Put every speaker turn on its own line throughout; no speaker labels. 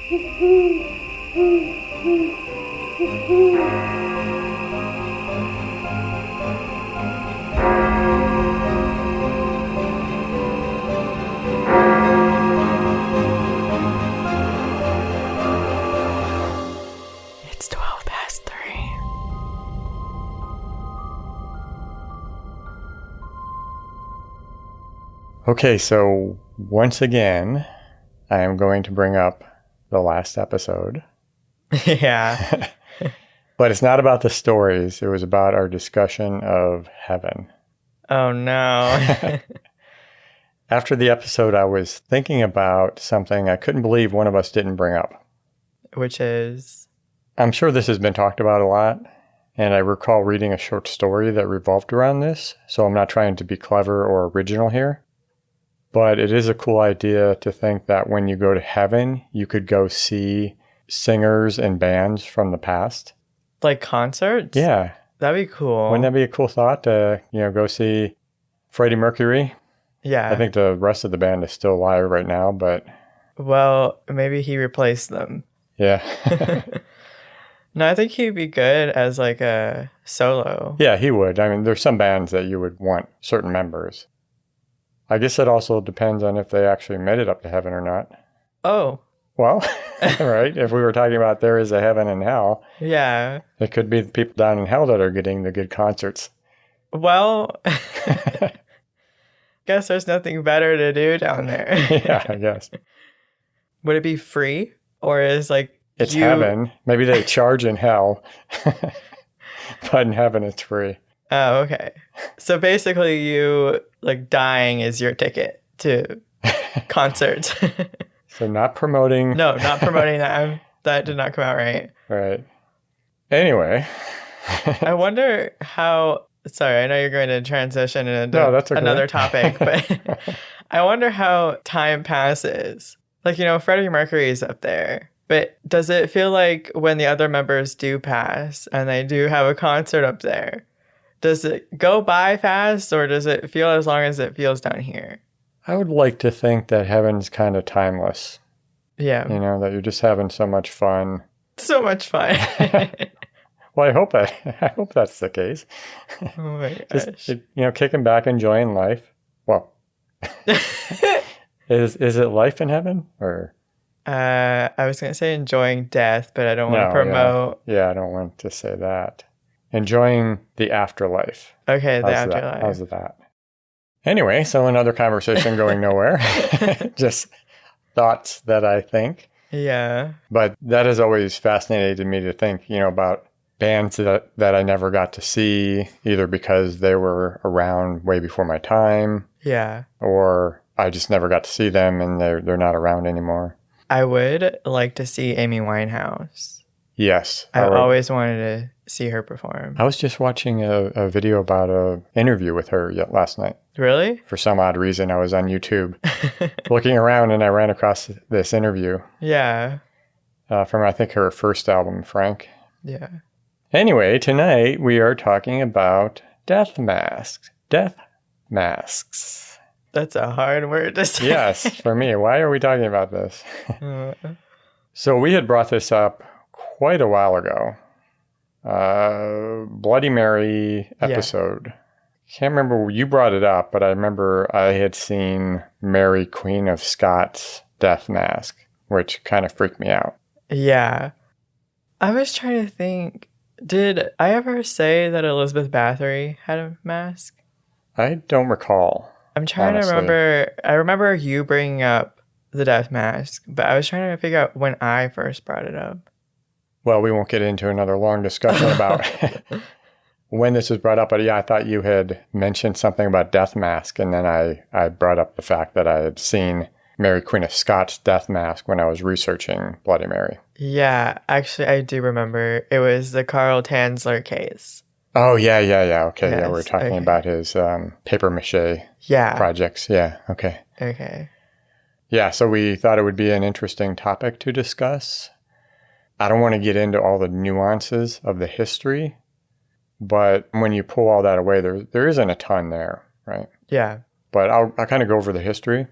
It's 12 past 3.
Okay, so once again, I am going to bring up the last episode.
Yeah.
But it's not about the stories. It was about our discussion of heaven.
Oh, no.
After the episode, I was thinking about something I couldn't believe one of us didn't bring up.
Which is?
I'm sure this has been talked about a lot, and I recall reading a short story that revolved around this, so I'm not trying to be clever or original here. But it is a cool idea to think that when you go to heaven, you could go see singers and bands from the past.
Like concerts?
Yeah.
That'd be cool.
Wouldn't that be a cool thought to, go see Freddie Mercury?
Yeah.
I think the rest of the band is still alive right now, but...
Well, maybe he replaced them.
Yeah.
No, I think he'd be good as like a solo.
Yeah, he would. I mean, there's some bands that you would want certain members. I guess it also depends on if they actually made it up to heaven or not.
Oh.
Well, right. If we were talking about there is a heaven and hell.
Yeah.
It could be the people down in hell that are getting the good concerts.
Well, guess there's nothing better to do down there.
Yeah, I guess.
Would it be free? Or is like
it's heaven. Maybe they charge in hell. But in heaven it's free.
Oh, okay. So basically you like dying is your ticket to concerts.
So not promoting.
No, not promoting that. That did not come out right.
Right. Anyway.
I wonder how, sorry, I know you're going to transition into
that's okay.
another topic, but I wonder how time passes. Like, Freddie Mercury is up there, but does it feel like when the other members do pass and they do have a concert up there, does it go by fast or does it feel as long as it feels down here?
I would like to think that heaven's kind of timeless.
Yeah.
That you're just having so much fun.
So much fun.
Well, I hope that's the case.
Oh my gosh.
Just, kicking back, enjoying life. Well, is it life in heaven or?
I was going to say enjoying death, but I don't want to promote.
Yeah, I don't want to say that. Enjoying the afterlife.
Okay, the afterlife.
How's that? Anyway, so another conversation going nowhere. Just thoughts that I think.
Yeah.
But that has always fascinated me to think, about bands that I never got to see, either because they were around way before my time.
Yeah.
Or I just never got to see them and they're not around anymore.
I would like to see Amy Winehouse.
Yes.
I always wanted to see her perform.
I was just watching a video about an interview with her last night.
Really?
For some odd reason, I was on YouTube looking around and I ran across this interview.
Yeah.
From, I think, her first album, Frank.
Yeah.
Anyway, tonight we are talking about death masks. Death masks.
That's a hard word to say.
Yes, for me. Why are we talking about this? So we had brought this up quite a while ago. Bloody Mary episode. Yeah. Can't remember, you brought it up, but I remember I had seen Mary, Queen of Scots' death mask, which kind of freaked me out.
Yeah. I was trying to think, did I ever say that Elizabeth Bathory had a mask?
I don't recall.
I'm trying to remember. I remember you bringing up the death mask, but I was trying to figure out when I first brought it up.
Well, we won't get into another long discussion about when this was brought up, but yeah, I thought you had mentioned something about death mask, and then I brought up the fact that I had seen Mary Queen of Scots' death mask when I was researching Bloody Mary.
Yeah, actually, I do remember. It was the Carl Tanzler case.
Oh, yeah. Okay,
yes,
yeah, we're talking about his papier-mâché projects. Yeah, okay.
Okay.
Yeah, so we thought it would be an interesting topic to discuss. I don't want to get into all the nuances of the history, but when you pull all that away, there isn't a ton there, right?
Yeah.
But I'll kind of go over the history.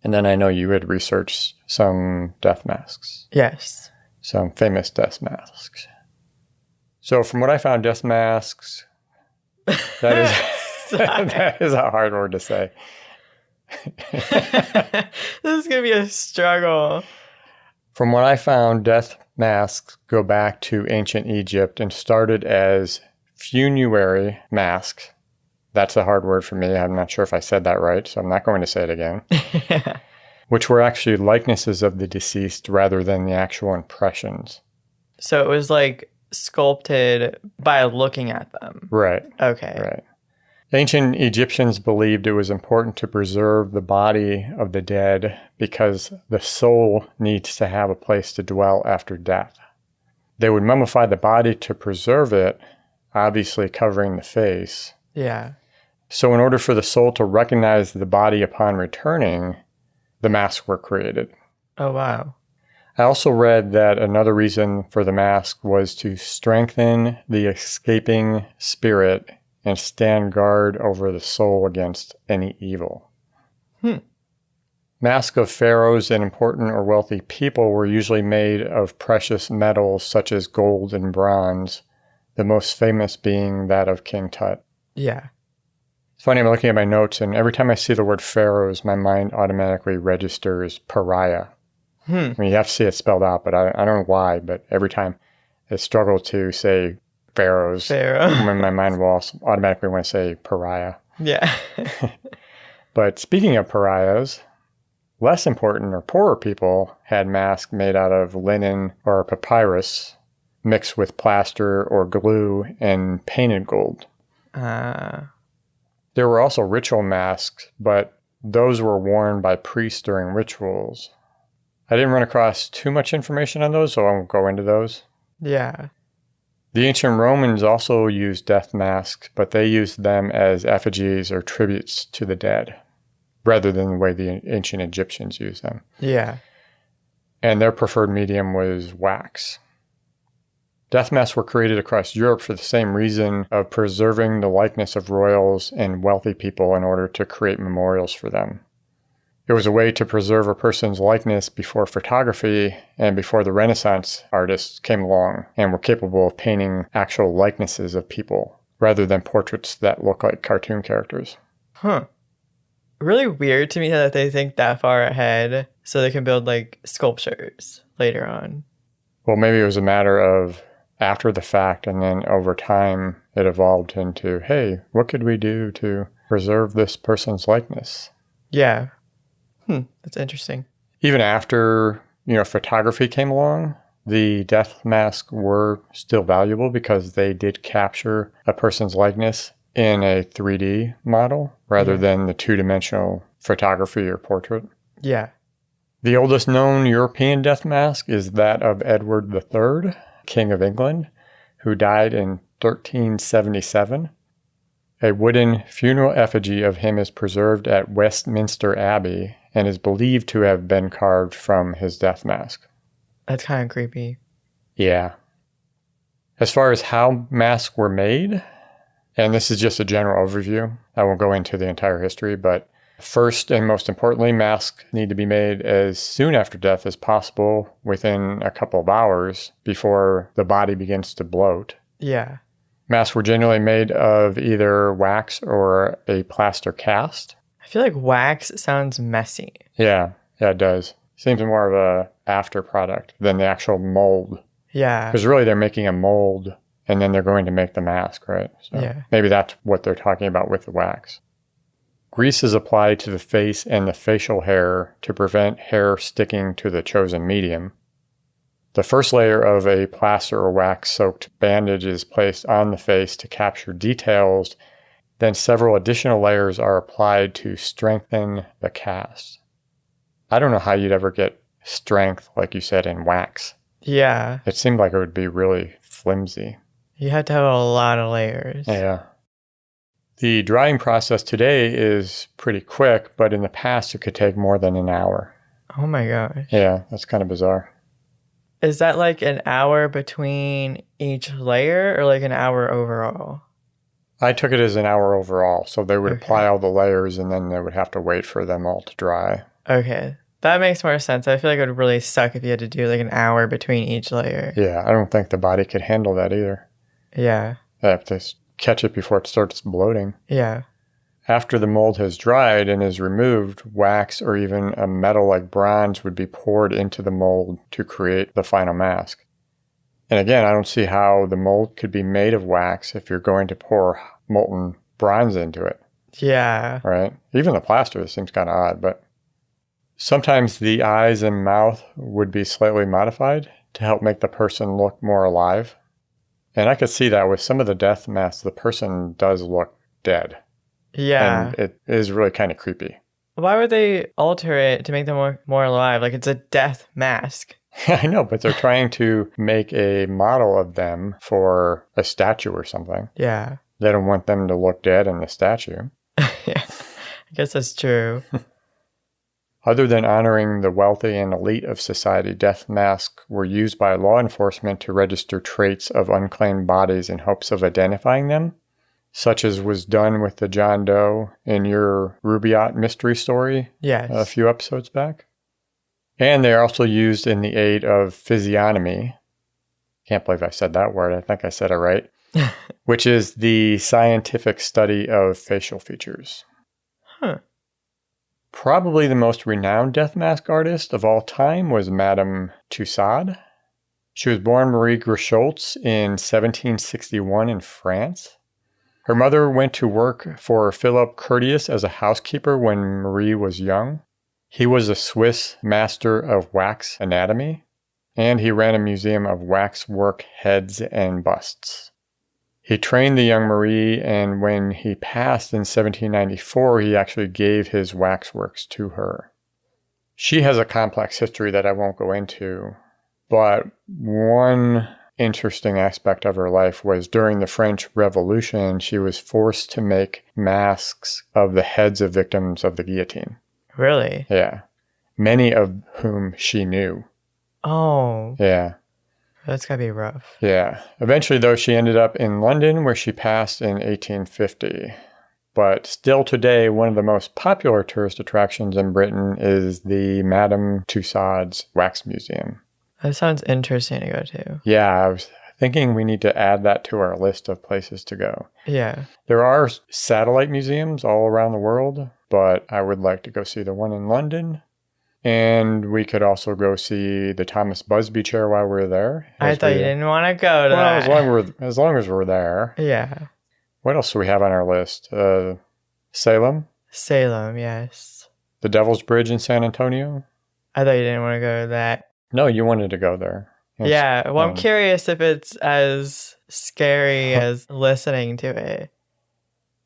And then I know you had researched some death masks,
Yes.
some famous death masks. So from what I found, death masks, that is that is a hard word to say.
This is going to be a struggle.
From what I found, death masks go back to ancient Egypt and started as funerary masks. That's a hard word for me. I'm not sure if I said that right, so I'm not going to say it again. Which were actually likenesses of the deceased rather than the actual impressions.
So it was like sculpted by looking at them.
Right.
Okay.
Right. Ancient Egyptians believed it was important to preserve the body of the dead because the soul needs to have a place to dwell after death. They would mummify the body to preserve it, obviously covering the face.
Yeah.
So in order for the soul to recognize the body upon returning, the masks were created.
Oh, wow.
I also read that another reason for the mask was to strengthen the escaping spirit and stand guard over the soul against any evil. Masks of pharaohs and important or wealthy people were usually made of precious metals such as gold and bronze, the most famous being that of King Tut.
Yeah.
It's funny, I'm looking at my notes, and every time I see the word pharaohs, my mind automatically registers pariah. I mean, you have to see it spelled out, but I don't know why, but every time I struggle to say pharaohs, when my mind will also automatically want to say pariah.
Yeah.
But speaking of pariahs, less important or poorer people had masks made out of linen or papyrus mixed with plaster or glue and painted gold. There were also ritual masks, but those were worn by priests during rituals. I didn't run across too much information on those, so I won't go into those.
Yeah.
The ancient Romans also used death masks, but they used them as effigies or tributes to the dead, rather than the way the ancient Egyptians used them.
Yeah.
And their preferred medium was wax. Death masks were created across Europe for the same reason of preserving the likeness of royals and wealthy people in order to create memorials for them. It was a way to preserve a person's likeness before photography and before the Renaissance artists came along and were capable of painting actual likenesses of people rather than portraits that look like cartoon characters.
Really weird to me that they think that far ahead so they can build like sculptures later on.
Well, maybe it was a matter of after the fact, and then over time it evolved into, hey, what could we do to preserve this person's likeness?
Yeah. That's interesting.
Even after, photography came along, the death masks were still valuable because they did capture a person's likeness in a 3D model rather than the two-dimensional photography or portrait.
Yeah.
The oldest known European death mask is that of Edward III, King of England, who died in 1377. A wooden funeral effigy of him is preserved at Westminster Abbey and is believed to have been carved from his death mask.
That's kind of creepy.
Yeah. As far as how masks were made, and this is just a general overview, I won't go into the entire history, but first and most importantly, masks need to be made as soon after death as possible, within a couple of hours before the body begins to bloat.
Yeah.
Masks were generally made of either wax or a plaster cast.
I feel like wax sounds messy.
Yeah, it does. Seems more of a after product than the actual mold.
Yeah.
Because really they're making a mold and then they're going to make the mask, right? So
yeah.
Maybe that's what they're talking about with the wax. Grease is applied to the face and the facial hair to prevent hair sticking to the chosen medium. The first layer of a plaster or wax-soaked bandage is placed on the face to capture details. Then several additional layers are applied to strengthen the cast. I don't know how you'd ever get strength, like you said, in wax.
Yeah.
It seemed like it would be really flimsy.
You had to have a lot of layers.
Yeah. The drying process today is pretty quick, but in the past it could take more than an hour.
Oh my gosh.
Yeah, that's kind of bizarre.
Is that like an hour between each layer or like an hour overall?
I took it as an hour overall, so they would apply all the layers and then they would have to wait for them all to dry.
Okay. That makes more sense. I feel like it would really suck if you had to do like an hour between each layer.
Yeah, I don't think the body could handle that either.
Yeah.
I have to catch it before it starts bloating.
Yeah.
After the mold has dried and is removed, wax or even a metal like bronze would be poured into the mold to create the final mask. And again, I don't see how the mold could be made of wax if you're going to pour molten bronze into it,
Yeah.
right? Even the plaster seems kind of odd, but sometimes the eyes and mouth would be slightly modified to help make the person look more alive. And I could see that with some of the death masks, the person does look dead.
Yeah.
And it is really kind of creepy.
Why would they alter it to make them more alive? Like, it's a death mask.
I know, but they're trying to make a model of them for a statue or something.
Yeah.
They don't want them to look dead in the statue.
Yeah. I guess that's true.
Other than honoring the wealthy and elite of society, death masks were used by law enforcement to register traits of unclaimed bodies in hopes of identifying them, such as was done with the John Doe in your Rubaiyat mystery story
Yes.
a few episodes back. And they are also used in the aid of physiognomy. Can't believe I said that word. I think I said it right. Which is the scientific study of facial features.
Huh.
Probably the most renowned death mask artist of all time was Madame Tussaud. She was born Marie Grisholtz in 1761 in France. Her mother went to work for Philip Curtius as a housekeeper when Marie was young. He was a Swiss master of wax anatomy, and he ran a museum of waxwork heads and busts. He trained the young Marie, and when he passed in 1794, he actually gave his waxworks to her. She has a complex history that I won't go into, but one interesting aspect of her life was during the French Revolution, she was forced to make masks of the heads of victims of the guillotine.
Really?
Yeah. Many of whom she knew.
Oh.
Yeah.
That's gotta be rough.
Yeah. Eventually, though, she ended up in London, where she passed in 1850. But still today, one of the most popular tourist attractions in Britain is the Madame Tussaud's Wax Museum.
That sounds interesting to go to.
Yeah, I was thinking we need to add that to our list of places to go.
Yeah.
There are satellite museums all around the world, but I would like to go see the one in London. And we could also go see the Thomas Busby chair while we're there.
I thought you didn't want to go to that.
As long as we're there.
Yeah.
What else do we have on our list? Salem?
Salem, yes.
The Devil's Bridge in San Antonio?
I thought you didn't want to go to that.
No, you wanted to go there.
Yeah, well, I'm curious if it's as scary as listening to it.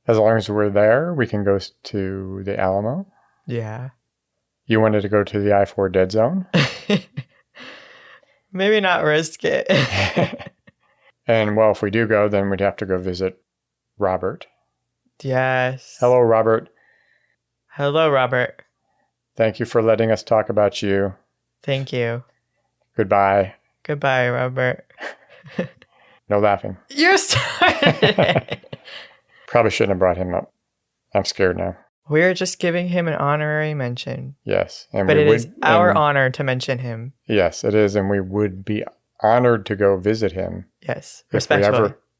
As long as we're there, we can go to the Alamo.
Yeah.
You wanted to go to the I-4 dead zone?
Maybe not risk it.
And, well, if we do go, then we'd have to go visit Robert.
Yes.
Hello, Robert.
Hello, Robert.
Thank you for letting us talk about you.
Thank you.
Goodbye.
Goodbye, Robert.
No laughing.
You started.
Probably shouldn't have brought him up. I'm scared now.
We're just giving him an honorary mention.
Yes. And
but it is our honor to mention him.
Yes, it is. And we would be honored to go visit him.
Yes.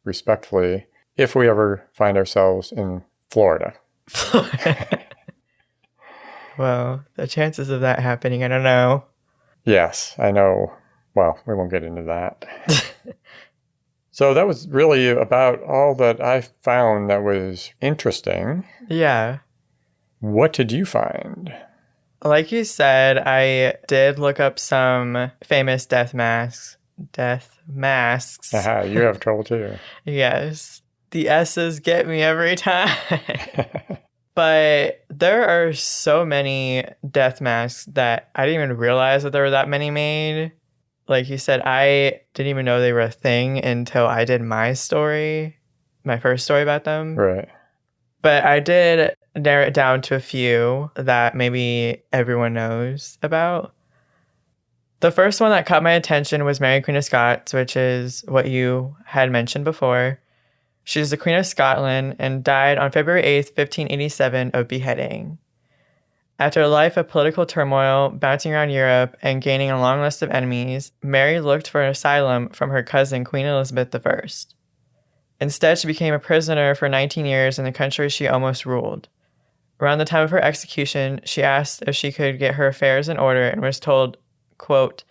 Respectfully. If we ever find ourselves in Florida.
Well, the chances of that happening, I don't know.
Yes, I know. Well, we won't get into that. So that was really about all that I found that was interesting.
Yeah.
What did you find?
Like you said, I did look up some famous death masks.
Aha, you have trouble too.
Yes. The S's get me every time. But there are so many death masks that I didn't even realize that there were that many made. Like you said, I didn't even know they were a thing until I did my first story about them.
Right.
But I did narrow it down to a few that maybe everyone knows about. The first one that caught my attention was Mary Queen of Scots, which is what you had mentioned before. She's the Queen of Scotland and died on February 8th, 1587 of beheading. After a life of political turmoil, bouncing around Europe, and gaining a long list of enemies, Mary looked for an asylum from her cousin, Queen Elizabeth I. Instead, she became a prisoner for 19 years in the country she almost ruled. Around the time of her execution, she asked if she could get her affairs in order and was told, quote,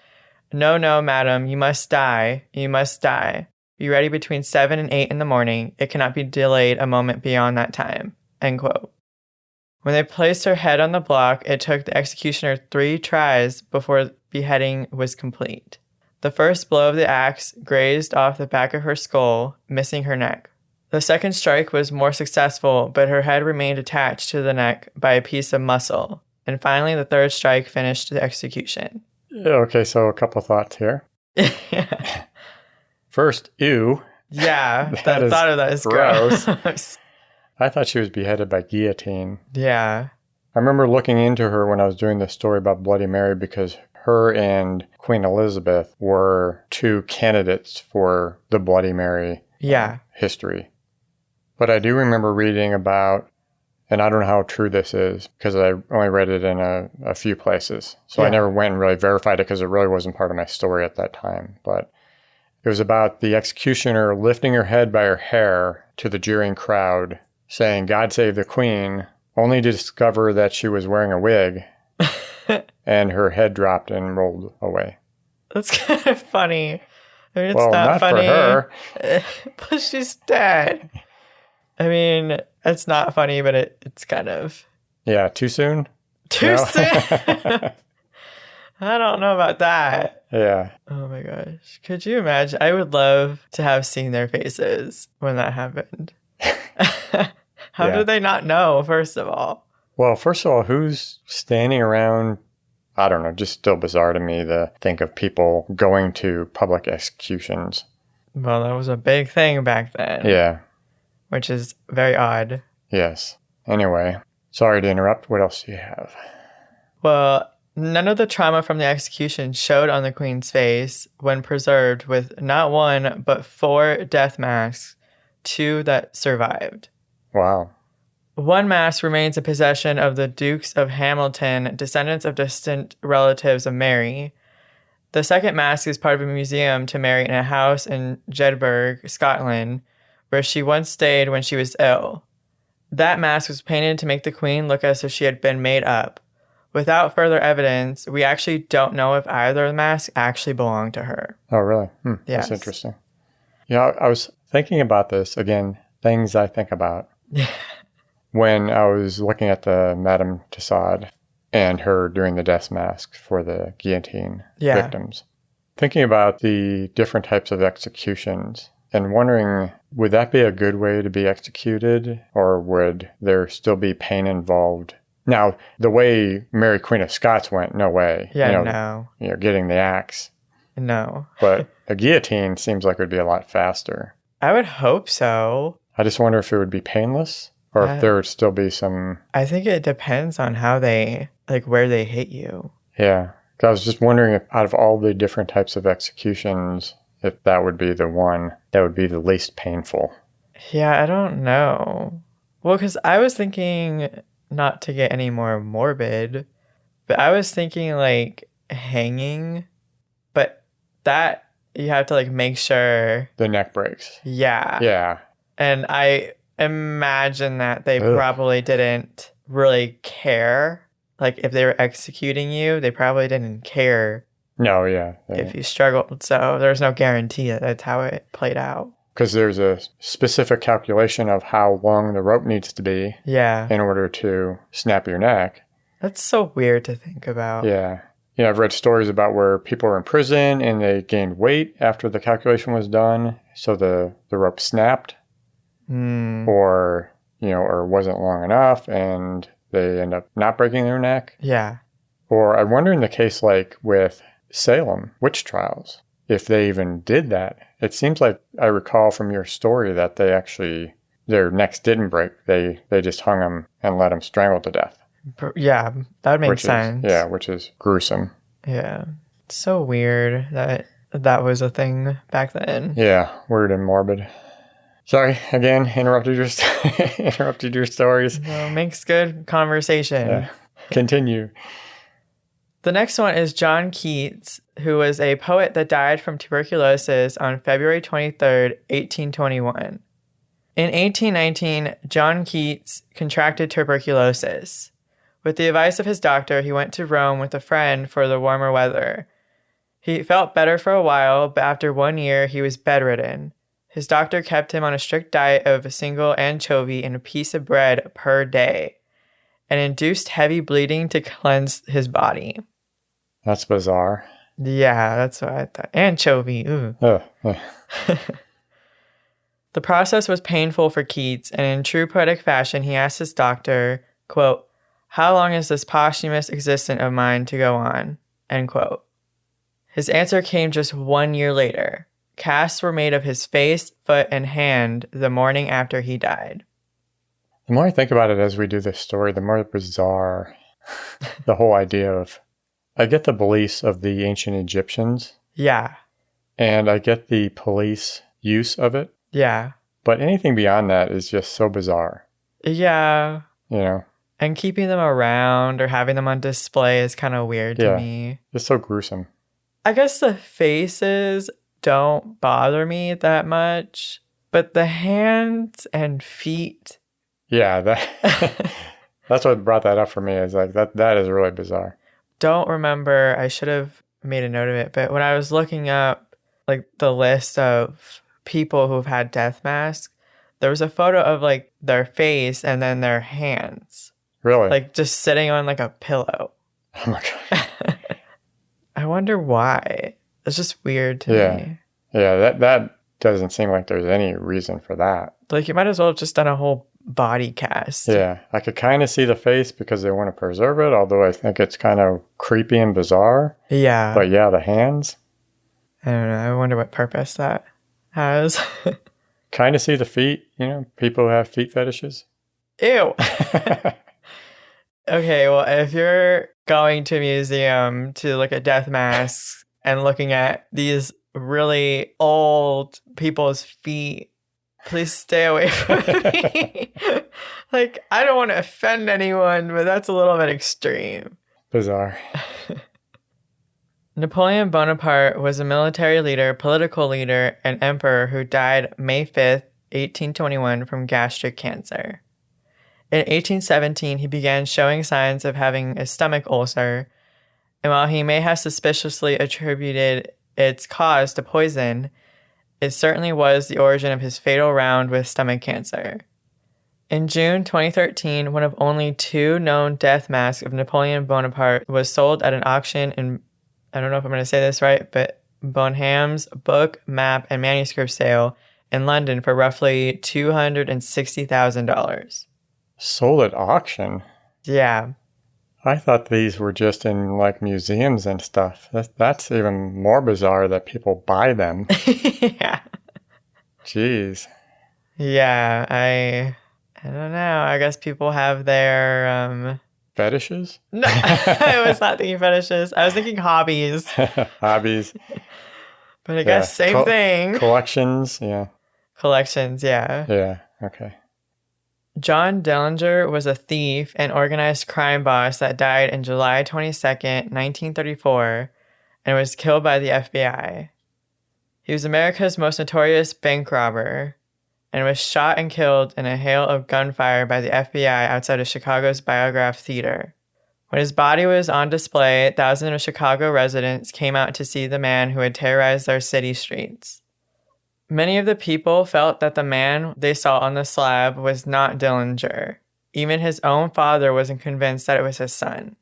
"No, no, madam, you must die. You must die. Be ready between 7 and 8 in the morning. It cannot be delayed a moment beyond that time." End quote. When they placed her head on the block, it took the executioner 3 tries before beheading was complete. The first blow of the axe grazed off the back of her skull, missing her neck. The second strike was more successful, but her head remained attached to the neck by a piece of muscle. And finally, the third strike finished the execution.
Okay, so a couple thoughts here.
Yeah.
First, ew.
Yeah, the thought of that is gross.
I thought she was beheaded by guillotine.
Yeah.
I remember looking into her when I was doing this story about Bloody Mary because her and Queen Elizabeth were 2 candidates for the Bloody Mary history. But I do remember reading about, and I don't know how true this is because I only read it in a few places. So I never went and really verified it because it really wasn't part of my story at that time. But it was about the executioner lifting her head by her hair to the jeering crowd, saying, "God save the Queen," only to discover that she was wearing a wig and her head dropped and rolled away.
That's kind of funny. I mean, it's
well,
not funny.
For her.
But she's dead. I mean, it's not funny, but it's kind of...
Yeah, too soon?
Too soon? I don't know about that.
Yeah.
Oh my gosh. Could you imagine? I would love to have seen their faces when that happened. How did they not know, first of all?
Well, first of all, who's standing around? I don't know, just still bizarre to me to think of people going to public executions.
Well, that was a big thing back then.
Yeah.
Which is very odd.
Yes. Anyway, sorry to interrupt. What else do you have?
Well, none of the trauma from the execution showed on the Queen's face when preserved with not 1, but 4 death masks, 2 that survived.
Wow.
1 mask remains in possession of the Dukes of Hamilton, descendants of distant relatives of Mary. The second mask is part of a museum to Mary in a house in Jedburgh, Scotland, where she once stayed when she was ill. That mask was painted to make the Queen look as if she had been made up. Without further evidence, we actually don't know if either of the masks actually belonged to her.
Oh, really?
Yes.
That's interesting. Yeah, I was thinking about this. Again, things I think about. When I was looking at the Madame Tussaud and her doing the death mask for the guillotine victims. Thinking about the different types of executions and wondering, would that be a good way to be executed, or would there still be pain involved? Now, the way Mary Queen of Scots went, no way.
Yeah, no.
Getting the axe.
No.
But a guillotine seems like it would be a lot faster.
I would hope so.
I just wonder if it would be painless, or if there would still be some...
I think it depends on how they, where they hit you.
Yeah. 'Cause I was just wondering if out of all the different types of executions, if that would be the one that would be the least painful.
Yeah, I don't know. Well, because I was thinking, not to get any more morbid, but I was thinking hanging, but that you have to make sure
the neck breaks.
Yeah. And I imagine that they probably didn't really care. If they were executing you, they probably didn't care.
No, yeah.
If you struggled. So there's no guarantee that that's how it played out.
Because there's a specific calculation of how long the rope needs to be.
Yeah.
In order to snap your neck.
That's so weird to think about.
Yeah. I've read stories about where people were in prison and they gained weight after the calculation was done. So the rope snapped. Or wasn't long enough and they end up not breaking their neck.
Yeah.
Or I wonder in the case with Salem witch trials, if they even did that. It seems like I recall from your story that they actually, their necks didn't break. They just hung them and let them strangle to death.
Yeah, that would make sense.
Which is gruesome.
Yeah. It's so weird that was a thing back then.
Yeah, weird and morbid. Sorry, again, interrupted your stories.
No, makes good conversation.
Yeah. Continue.
The next one is John Keats, who was a poet that died from tuberculosis on February 23rd, 1821. In 1819, John Keats contracted tuberculosis. With the advice of his doctor, he went to Rome with a friend for the warmer weather. He felt better for a while, but after 1 year, he was bedridden. His doctor kept him on a strict diet of a single anchovy and a piece of bread per day, and induced heavy bleeding to cleanse his body.
That's bizarre.
Yeah, that's what I thought. Anchovy, ooh.
Oh.
The process was painful for Keats, and in true poetic fashion, he asked his doctor, quote, "How long is this posthumous existence of mine to go on?" End quote. His answer came just 1 year later. Casts were made of his face, foot, and hand the morning after he died.
The more I think about it as we do this story, the more bizarre the whole idea of... I get the beliefs of the ancient Egyptians.
Yeah.
And I get the police use of it.
Yeah.
But anything beyond that is just so bizarre.
Yeah.
You know?
And keeping them around or having them on display is kind of weird to me.
It's so gruesome.
I guess the faces don't bother me that much, but the hands and feet.
Yeah, that's what brought that up for me. Is like that is really bizarre.
Don't remember, I should have made a note of it, but when I was looking up like the list of people who've had death masks, there was a photo of like their face and then their hands.
Really?
Like just sitting on like a pillow.
Oh my God.
I wonder why. It's just weird to me.
Yeah, that doesn't seem like there's any reason for that.
Like you might as well have just done a whole body cast.
Yeah, I could kind of see the face because they want to preserve it, although I think it's kind of creepy and bizarre.
Yeah.
But yeah, the hands.
I don't know. I wonder what purpose that has.
Kind of see the feet, people who have feet fetishes.
Ew. Okay, well, if you're going to a museum to look at death masks and looking at these really old people's feet, please stay away from me. Like, I don't want to offend anyone, but that's a little bit extreme.
Bizarre.
Napoleon Bonaparte was a military leader, political leader, and emperor who died May 5th, 1821 from gastric cancer. In 1817, he began showing signs of having a stomach ulcer, and while he may have suspiciously attributed its cause to poison, it certainly was the origin of his fatal round with stomach cancer. In June 2013, one of only 2 known death masks of Napoleon Bonaparte was sold at an auction in, I don't know if I'm going to say this right, but Bonham's Book, Map, and Manuscript Sale in London for roughly $260,000.
Sold at auction?
Yeah.
I thought these were just in like museums and stuff. That's even more bizarre that people buy them.
Yeah.
Jeez.
Yeah, I don't know. I guess people have their
fetishes?
No, I was not thinking fetishes. I was thinking hobbies.
Hobbies.
But I guess same thing.
Collections, yeah.
Collections, yeah.
Yeah, okay.
John Dillinger was a thief and organized crime boss that died on July 22nd, 1934, and was killed by the FBI. He was America's most notorious bank robber and was shot and killed in a hail of gunfire by the FBI outside of Chicago's Biograph Theater. When his body was on display, thousands of Chicago residents came out to see the man who had terrorized their city streets. Many of the people felt that the man they saw on the slab was not Dillinger. Even his own father wasn't convinced that it was his son.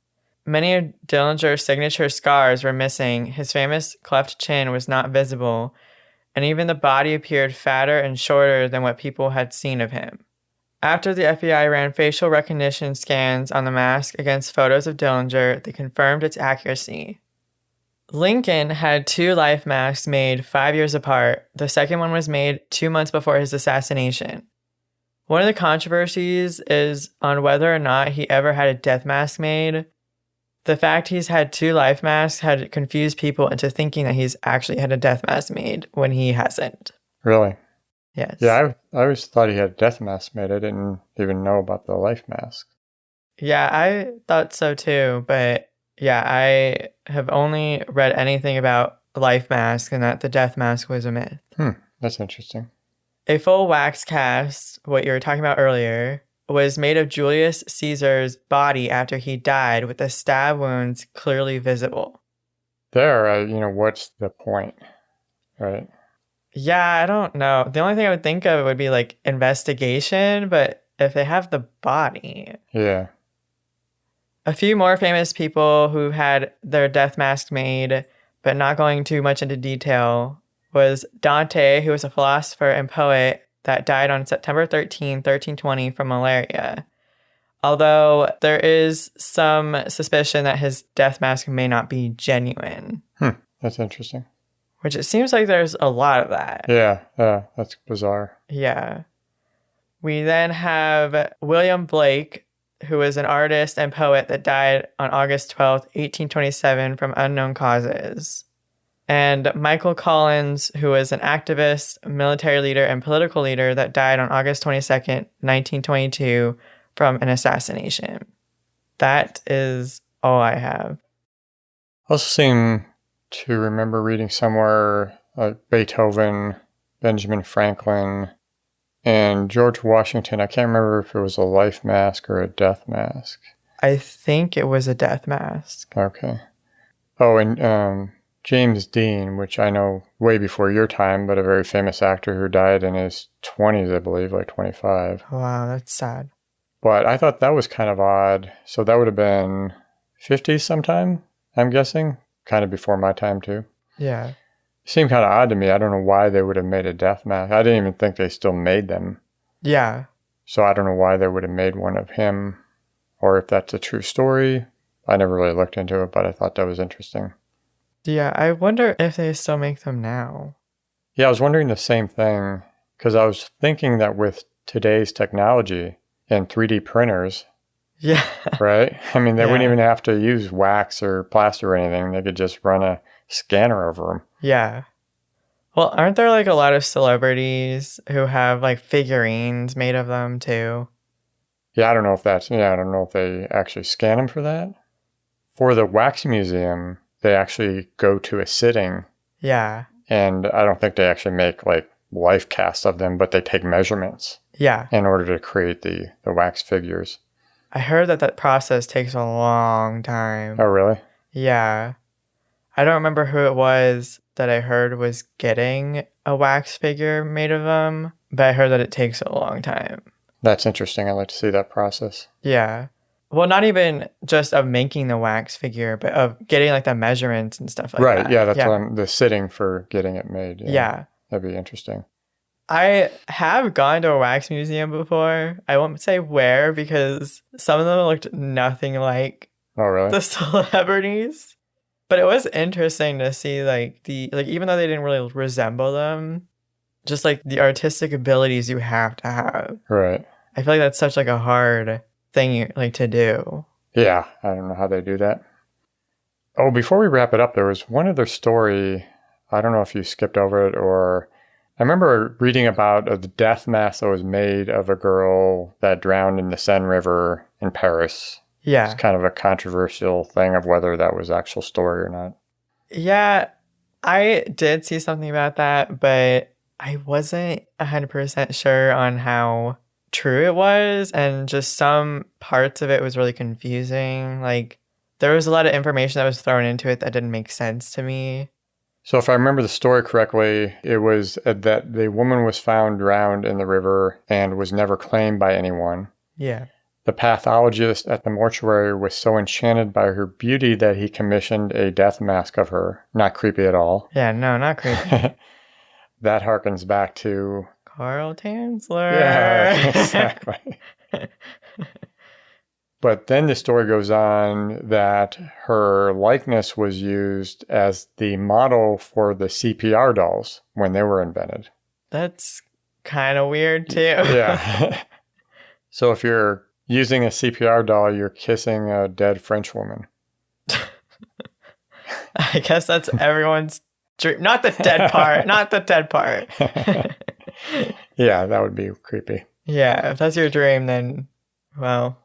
Many of Dillinger's signature scars were missing, his famous cleft chin was not visible, and even the body appeared fatter and shorter than what people had seen of him. After the FBI ran facial recognition scans on the mask against photos of Dillinger, they confirmed its accuracy. Lincoln had 2 life masks made 5 years apart. The second one was made 2 months before his assassination. One of the controversies is on whether or not he ever had a death mask made. The fact he's had 2 life masks had confused people into thinking that he's actually had a death mask made when he hasn't.
Really?
Yes.
Yeah, I always thought he had a death mask made. I didn't even know about the life mask.
Yeah, I thought so too, but yeah, I have only read anything about life mask and that the death mask was a myth.
That's interesting.
A full wax cast, what you were talking about earlier, was made of Julius Caesar's body after he died with the stab wounds clearly visible.
What's the point, right?
Yeah, I don't know. The only thing I would think of would be like investigation, but if they have the body.
Yeah.
A few more famous people who had their death mask made, but not going too much into detail, was Dante, who was a philosopher and poet that died on September 13, 1320 from malaria. Although there is some suspicion that his death mask may not be genuine.
That's interesting.
Which it seems like there's a lot of that.
Yeah, that's bizarre.
Yeah. We then have William Blake, who was an artist and poet that died on August 12th, 1827 from unknown causes. And Michael Collins, who was an activist, military leader, and political leader that died on August 22nd, 1922 from an assassination. That is all I have.
I also seem to remember reading somewhere like Beethoven, Benjamin Franklin, and George Washington. I can't remember if it was a life mask or a death mask.
I think it was a death mask.
Okay. Oh, and James Dean, which I know way before your time, but a very famous actor who died in his 20s, I believe, like 25.
Wow, that's sad.
But I thought that was kind of odd. So that would have been 50s sometime, I'm guessing. Kind of before my time, too.
Yeah.
It seemed kind of odd to me. I don't know why they would have made a death mask. I didn't even think they still made them.
Yeah.
So I don't know why they would have made one of him, or if that's a true story. I never really looked into it, but I thought that was interesting.
Yeah, I wonder if they still make them now.
Yeah, I was wondering the same thing, because I was thinking that with today's technology and 3D printers,
Yeah.
right? I mean, they
Yeah.
wouldn't even have to use wax or plaster or anything. They could just run a scanner over them.
Yeah. Well, aren't there like a lot of celebrities who have like figurines made of them too?
Yeah, I don't know if they actually scan them for that. For the wax museum, they actually go to a sitting,
Yeah.
and I don't think they actually make like life casts of them, but they take measurements
Yeah.
in order to create the wax figures.
I heard that process takes a long time.
Oh, really?
Yeah. I don't remember who it was that I heard was getting a wax figure made of them, but I heard that it takes a long time.
That's interesting. I'd like to see that process.
Yeah. Well, not even just of making the wax figure, but of getting like the measurements and stuff like that.
Right. Yeah, that's what the sitting for getting it made.
Yeah.
That'd be interesting.
I have gone to a wax museum before. I won't say where because some of them looked nothing like
Oh, really?
the celebrities. But it was interesting to see even though they didn't really resemble them, just like the artistic abilities you have to have.
Right.
I feel like that's such like a hard thing like to do.
Yeah, I don't know how they do that. Oh, before we wrap it up, there was one other story. I don't know if you skipped over it or... I remember reading about the death mask that was made of a girl that drowned in the Seine River in Paris.
Yeah.
It's kind of a controversial thing of whether that was actual story or not.
Yeah, I did see something about that, but I wasn't 100% sure on how true it was, and just some parts of it was really confusing. Like, there was a lot of information that was thrown into it that didn't make sense to me.
So if I remember the story correctly, it was that the woman was found drowned in the river and was never claimed by anyone.
Yeah.
The pathologist at the mortuary was so enchanted by her beauty that he commissioned a death mask of her. Not creepy at all.
Yeah, no, not creepy.
That harkens back to...
Carl Tanzler.
Yeah, exactly. But then the story goes on that her likeness was used as the model for the CPR dolls when they were invented.
That's kind of weird, too.
Yeah. So if you're using a CPR doll, you're kissing a dead French woman.
I guess that's everyone's dream. Not the dead part. Not the dead part.
Yeah, that would be creepy.
Yeah, if that's your dream, then, well...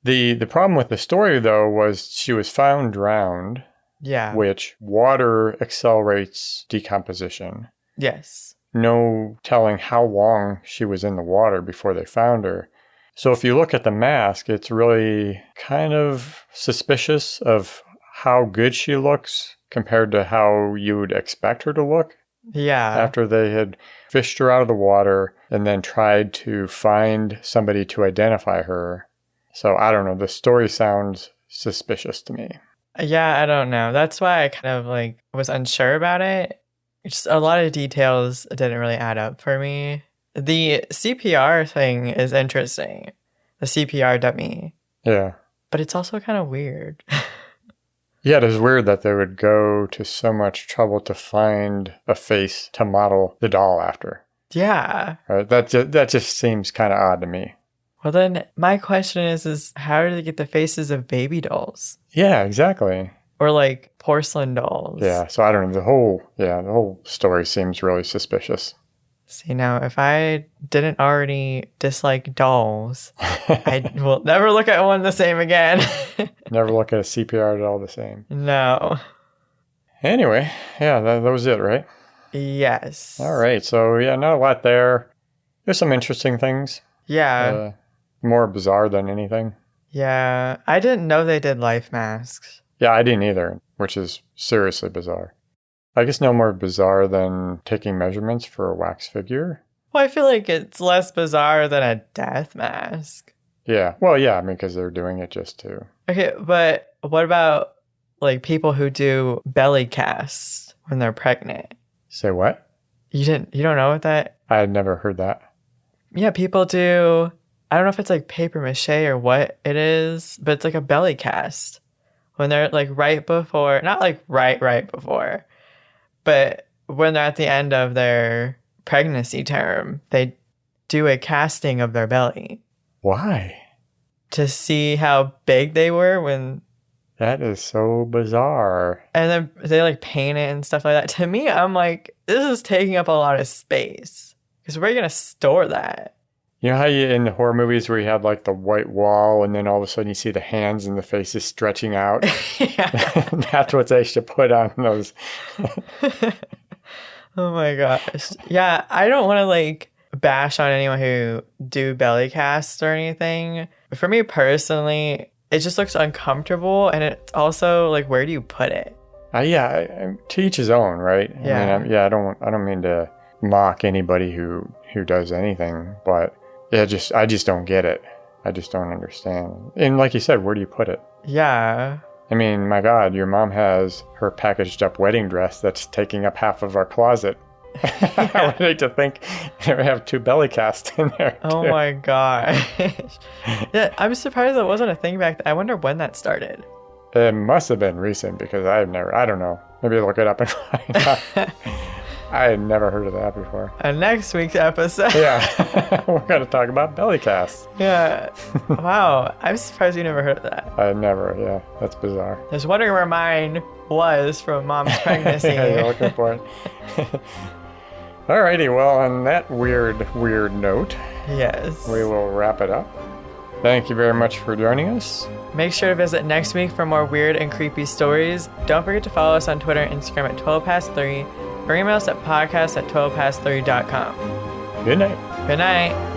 The problem with the story, though, was she was found drowned,
Yeah.
which water accelerates decomposition.
Yes.
No telling how long she was in the water before they found her. So if you look at the mask, it's really kind of suspicious of how good she looks compared to how you would expect her to look.
Yeah.
After they had fished her out of the water and then tried to find somebody to identify her. So I don't know. The story sounds suspicious to me.
Yeah, I don't know. That's why I kind of was unsure about it. Just a lot of details didn't really add up for me. The CPR thing is interesting. The CPR dummy.
Yeah.
But it's also kind of weird.
Yeah, it is weird that they would go to so much trouble to find a face to model the doll after.
Yeah.
Right? That just seems kind of odd to me.
Well, then my question is how did they get the faces of baby dolls?
Yeah, exactly.
Or porcelain dolls?
Yeah, so I don't know. The whole story seems really suspicious.
See, now, if I didn't already dislike dolls, I will never look at one the same again.
Never look at a CPR doll the same.
No.
Anyway, yeah, that was it, right?
Yes.
All right, so yeah, not a lot there. There's some interesting things.
Yeah.
More bizarre than anything.
Yeah. I didn't know they did life masks.
Yeah, I didn't either, which is seriously bizarre. I guess no more bizarre than taking measurements for a wax figure.
Well, I feel like it's less bizarre than a death mask.
Yeah. Well, yeah, I mean, because they're doing it just to...
Okay, but what about people who do belly casts when they're pregnant?
Say what?
You don't know what that?
I had never heard that.
Yeah, people do. I don't know if it's paper mache or what it is, but it's a belly cast when they're right before, not right before, but when they're at the end of their pregnancy term, they do a casting of their belly.
Why?
To see how big they were when...
That is so bizarre.
And then they paint it and stuff like that. To me, I'm this is taking up a lot of space. Because where are you going to store that?
You know how in the horror movies where you have the white wall and then all of a sudden you see the hands and the faces stretching out?
Yeah.
That's what they should put on those.
Oh my gosh. Yeah, I don't want to bash on anyone who do belly casts or anything. But for me personally, it just looks uncomfortable, and it's also where do you put it?
To each his own, right?
Yeah.
I mean, I don't mean to mock anybody who does anything, but I just don't get it. I just don't understand. And like you said, where do you put it?
Yeah.
I mean, my God, your mom has her packaged up wedding dress that's taking up half of our closet. Yeah. I would hate to think we have 2 belly casts in there, too.
Oh my gosh. Yeah, I'm surprised that wasn't a thing back then. I wonder when that started.
It must have been recent because I don't know. Maybe look it up and find out. I had never heard of that before.
Next week's episode.
Yeah, we're going to talk about belly casts.
Yeah. Wow. I'm surprised you never heard of that.
I never, yeah. That's bizarre.
I was wondering where mine was from mom's pregnancy.
Yeah, you're looking for it. Alrighty, well, on that weird note,
yes,
we will wrap it up. Thank you very much for joining us.
Make sure to visit next week for more weird and creepy stories. Don't forget to follow us on Twitter and Instagram at 12past3 or email us at podcast@12past3.com.
Good night.
Good night.